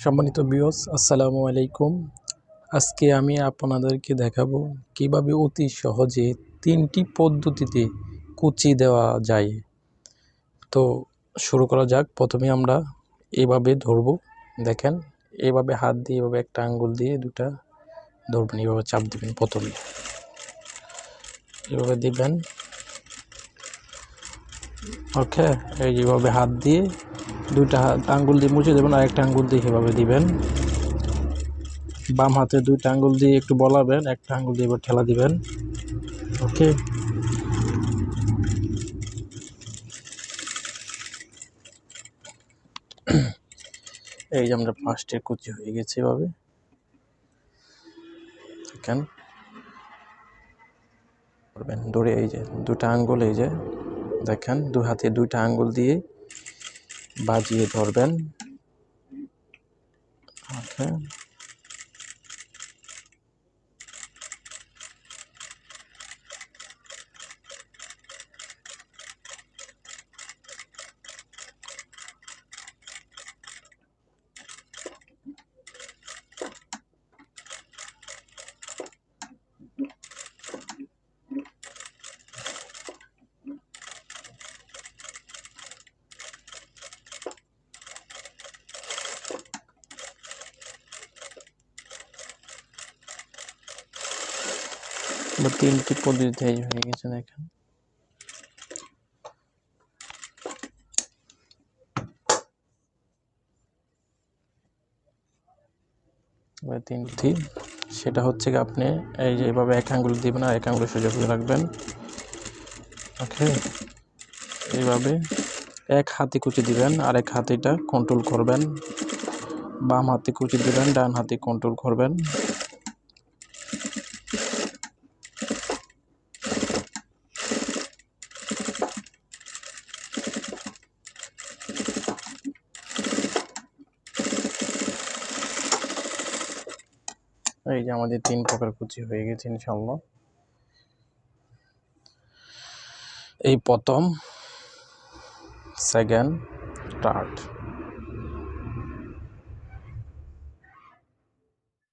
সম্মানিত ভিউয়ার্স, আসসালামু আলাইকুম। আজকে আমি আপনাদেরকে দেখাবো কিভাবে অতি সহজে 3টি পদ্ধতিতে কুচি দেওয়া যায়। তো শুরু করা যাক। প্রথমে আমরা এভাবে ধরবো, দেখেন এভাবে হাত দিয়ে এভাবে একটা আঙ্গুল দিয়ে দুটা ধরবেন, এভাবে চাপ দিবেন, প্রথমে এভাবে দিবেন। ওকে, এই যেভাবে হাত দিয়ে দুইটা আঙ্গুল দিয়ে মুছে দেবেন, আর একটা আঙ্গুল দিয়ে এভাবে দিবেন। বাম হাতে দুইটা আঙ্গুল দিয়ে একটু বলাবেন, একটা আঙ্গুল দিয়ে এবার ঠেলা দিবেন। ওকে, এই যে আমরা ফার্স্টের কুচি হয়ে গেছে। এভাবে দেখেন করবেন ধরে, এই যে দুটা আঙ্গুল, এই যে দেখেন দুই হাতে দুইটা আঙ্গুল দিয়ে বাজিয়ে ধরবেন। ওকে, বা 3টি পদ্ধতিতে হয়ে গেছে। দেখেন এবার 3টি, সেটা হচ্ছে কি আপনি এই যে এভাবে এক আঙ্গুল দিবেন আর এক আঙ্গুল সোজা করে রাখবেন। ওকে, এইভাবে এক হাতে কুচি দিবেন, আর এক হাতেটা কন্ট্রোল করবেন। বাম হাতে কুচি দিবেন, ডান হাতে কন্ট্রোল করবেন। এই যে আমাদের 3 প্রকার কুচি হয়ে গেছে ইনশাআল্লাহ। এই প্রথম, সেকেন্ড, থার্ড।